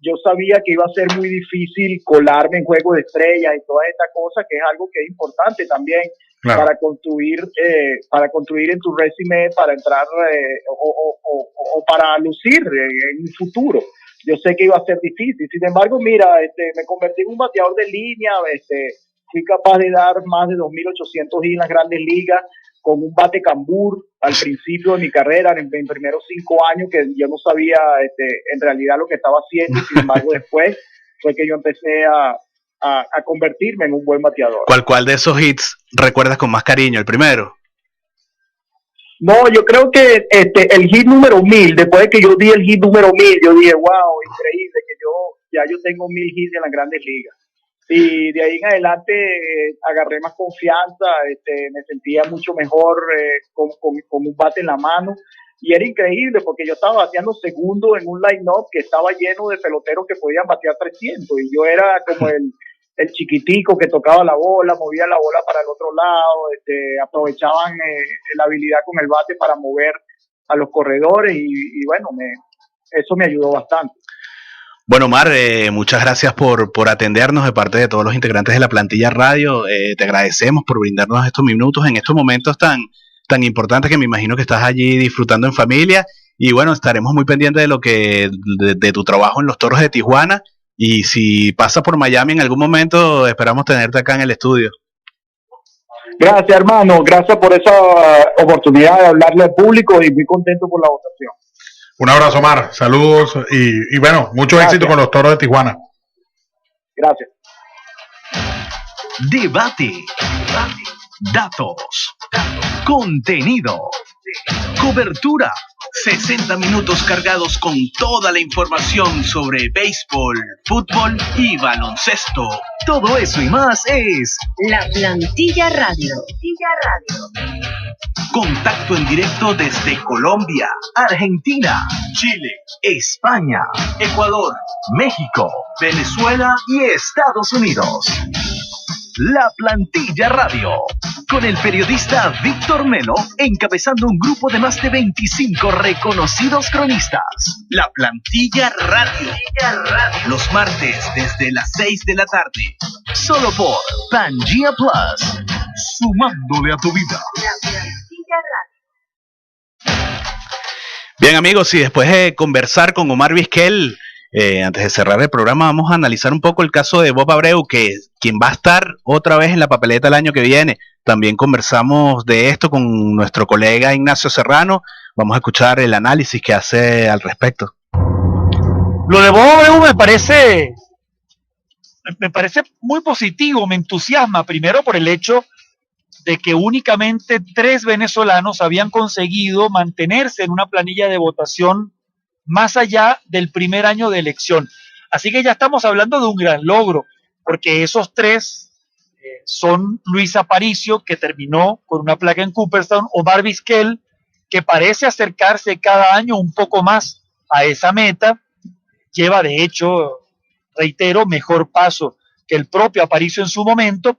yo sabía que iba a ser muy difícil colarme en juegos de estrellas y toda esta cosa, que es algo que es importante también. Claro. Para construir en tu resumen, para entrar o para lucir en un futuro. Yo sé que iba a ser difícil. Sin embargo, mira, me convertí en un bateador de línea, fui capaz de dar más de 2.800 hits en las grandes ligas con un bate cambur al principio de mi carrera, en primeros 5 años, que yo no sabía en realidad lo que estaba haciendo. Sin embargo, después fue que yo empecé a convertirme en un buen bateador. ¿Cuál de esos hits recuerdas con más cariño? ¿El primero? No, yo creo que el hit número 1000, después de que yo di el hit número 1000, yo dije, wow, increíble, que yo tengo 1000 hits en las grandes ligas. Y de ahí en adelante agarré más confianza, me sentía mucho mejor con un bate en la mano. Y era increíble porque yo estaba bateando segundo en un line-up que estaba lleno de peloteros que podían batear 300. Y yo era como el chiquitico que tocaba la bola, movía la bola para el otro lado, aprovechaban la habilidad con el bate para mover a los corredores y bueno, eso me ayudó bastante. Bueno, Omar, muchas gracias por atendernos de parte de todos los integrantes de la plantilla radio. Te agradecemos por brindarnos estos minutos en estos momentos tan importantes que me imagino que estás allí disfrutando en familia. Y bueno, estaremos muy pendientes de tu trabajo en los Toros de Tijuana. Y si pasa por Miami en algún momento, esperamos tenerte acá en el estudio. Gracias, hermano. Gracias por esa oportunidad de hablarle al público y muy contento por la votación. Un abrazo, Omar. Saludos y bueno, mucho éxito con los Toros de Tijuana. Gracias. Debate. Datos. Contenido. Cobertura. 60 minutos cargados con toda la información sobre béisbol, fútbol y baloncesto. Todo eso y más es La Plantilla Radio. Contacto en directo desde Colombia, Argentina, Chile, España, Ecuador, México, Venezuela y Estados Unidos. La Plantilla Radio, con el periodista Víctor Melo, encabezando un grupo de más de 25 reconocidos cronistas. La Plantilla Radio, los martes desde las 6 de la tarde, solo por Pangea Plus, sumándole a tu vida. La Plantilla Radio. Bien, amigos, y después de conversar con Omar Vizquel, antes de cerrar el programa, vamos a analizar un poco el caso de Bob Abreu, quien va a estar otra vez en la papeleta el año que viene. También conversamos de esto con nuestro colega Ignacio Serrano. Vamos a escuchar el análisis que hace al respecto. Lo de Bob Abreu me parece muy positivo, me entusiasma, primero por el hecho de que únicamente 3 venezolanos habían conseguido mantenerse en una planilla de votación más allá del primer año de elección. Así que ya estamos hablando de un gran logro, porque esos 3 son Luis Aparicio, que terminó con una placa en Cooperstown, Omar Vizquel, que parece acercarse cada año un poco más a esa meta, lleva de hecho, reitero, mejor paso que el propio Aparicio en su momento,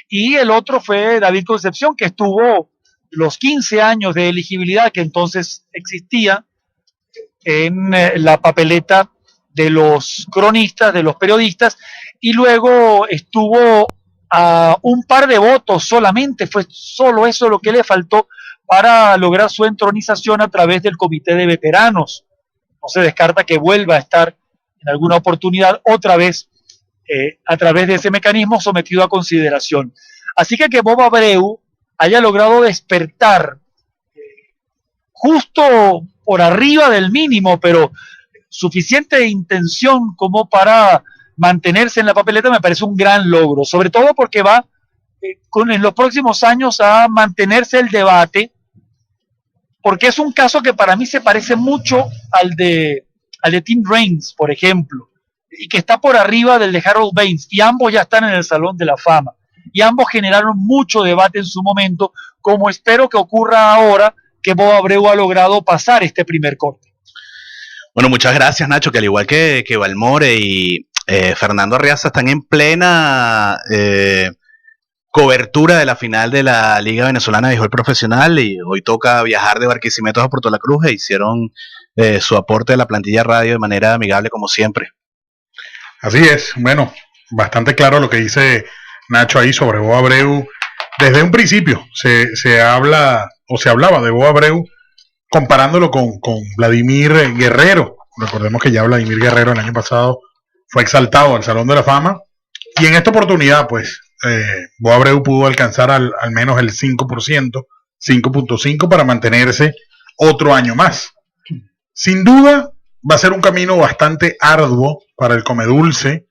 y el otro fue David Concepción, que estuvo los 15 años de elegibilidad que entonces existía en la papeleta de los cronistas, de los periodistas, y luego estuvo a un par de votos solamente, fue solo eso lo que le faltó para lograr su entronización a través del comité de veteranos. No se descarta que vuelva a estar en alguna oportunidad otra vez a través de ese mecanismo sometido a consideración. Así que Bob Abreu haya logrado despertar justo por arriba del mínimo, pero suficiente intención como para mantenerse en la papeleta, me parece un gran logro, sobre todo porque va en los próximos años a mantenerse el debate, porque es un caso que para mí se parece mucho al de Tim Raines, por ejemplo, y que está por arriba del de Harold Baines, y ambos ya están en el Salón de la Fama, y ambos generaron mucho debate en su momento, como espero que ocurra ahora que Bob Abreu ha logrado pasar este primer corte. Bueno, muchas gracias, Nacho, que al igual que Balmore y Fernando Arriaza están en plena cobertura de la final de la Liga Venezolana de Béisbol Profesional, y hoy toca viajar de Barquisimeto a Puerto La Cruz, e hicieron su aporte a la plantilla radio de manera amigable como siempre. Así es, bueno, bastante claro lo que dice Nacho ahí sobre Bob Abreu. Desde un principio se hablaba de Bob Abreu comparándolo con Vladimir Guerrero. Recordemos que ya Vladimir Guerrero el año pasado fue exaltado al Salón de la Fama, y en esta oportunidad pues Bob Abreu pudo alcanzar al menos el 5%, 5.5, para mantenerse otro año más. Sin duda va a ser un camino bastante arduo para el Comedulce.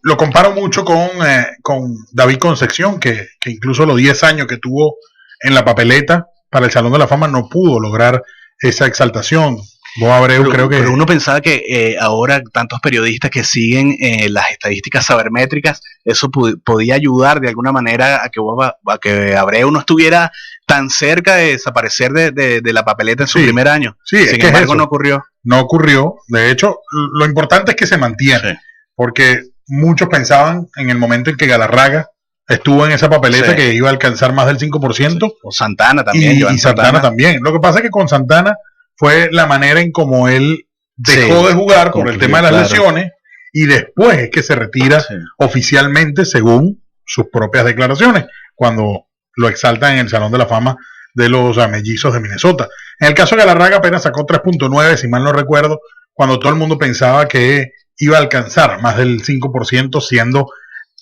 Lo comparo mucho con David Concepción, que incluso los 10 años que tuvo en la papeleta para el Salón de la Fama no pudo lograr esa exaltación. Bob Abreu creo que... Pero uno pensaba que ahora tantos periodistas que siguen las estadísticas sabermétricas, eso podía ayudar de alguna manera a que Abreu no estuviera tan cerca de desaparecer de la papeleta en su primer año. Sí, sin embargo, no ocurrió. No ocurrió. De hecho, lo importante es que se mantiene. Sí. Porque muchos pensaban en el momento en que Galarraga estuvo en esa papeleta que iba a alcanzar más del 5%. Sí. O Santana también. Y Santana también. Lo que pasa es que con Santana fue la manera en como él dejó de jugar por el tema de las lesiones, y después es que se retira oficialmente, según sus propias declaraciones, cuando lo exaltan en el Salón de la Fama de los Mellizos de Minnesota. En el caso de Galarraga apenas sacó 3.9, si mal no recuerdo, cuando todo el mundo pensaba que iba a alcanzar más del 5%, siendo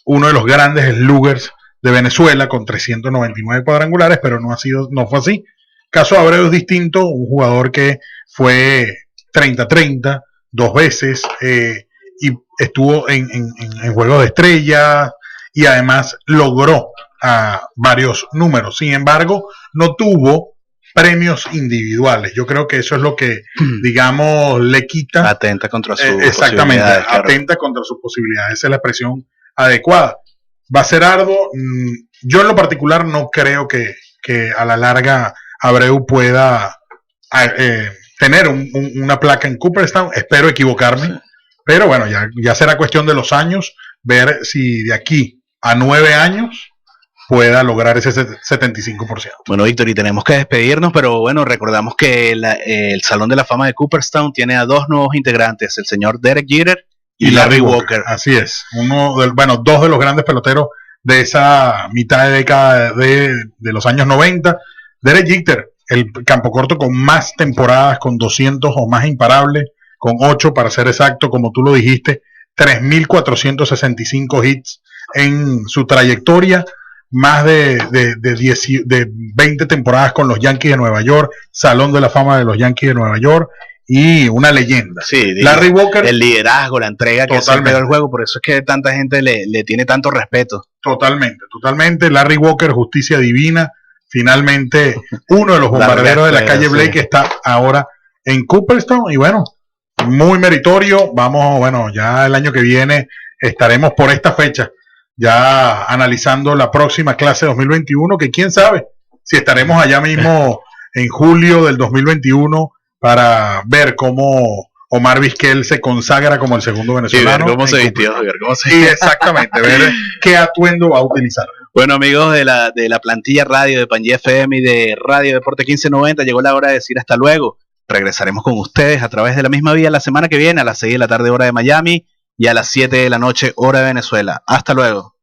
uno de los grandes sluggers de Venezuela con 399 cuadrangulares, pero no fue así. Caso de Abreu es distinto, un jugador que fue 30-30 2 veces, y estuvo en juegos de estrellas, y además logró varios números. Sin embargo, no tuvo premios individuales. Yo creo que eso es lo que, digamos, le quita. Atenta contra sus exactamente, posibilidades. Claro. Atenta contra sus posibilidades. Esa es la expresión adecuada. Va a ser arduo. Yo en lo particular no creo que a la larga Abreu pueda tener una placa en Cooperstown. Espero equivocarme, pero bueno, ya será cuestión de los años, ver si de aquí a 9 años pueda lograr ese 75%. Bueno, Víctor, y tenemos que despedirnos, pero bueno, recordamos que el Salón de la Fama de Cooperstown tiene a 2 nuevos integrantes, el señor Derek Jeter y Larry Walker. Así es, dos de los grandes peloteros de esa mitad de década de los años 90. Derek Jeter, el campocorto con más temporadas, con 200 o más imparables, con 8 para ser exacto, como tú lo dijiste, 3.465 hits en su trayectoria, más de 20 temporadas con los Yankees de Nueva York, Salón de la Fama de los Yankees de Nueva York, y una leyenda. Sí, Larry Walker, el liderazgo, la entrega que se pegó al juego, por eso es que tanta gente le tiene tanto respeto. Totalmente. Larry Walker, justicia divina. Finalmente, uno de los bombarderos de la calle Blake está ahora en Cooperstown, y bueno, muy meritorio. Ya el año que viene estaremos por esta fecha ya analizando la próxima clase 2021, que quién sabe si estaremos allá mismo en julio del 2021 para ver cómo Omar Vizquel se consagra como el segundo venezolano. Y ver cómo se vistió. Sí, exactamente, ver qué atuendo va a utilizar. Bueno, amigos de la plantilla radio de Pangea FM y de Radio Deporte 1590, llegó la hora de decir hasta luego. Regresaremos con ustedes a través de la misma vía la semana que viene, a las 6 de la tarde hora de Miami y a las 7 de la noche hora de Venezuela. Hasta luego.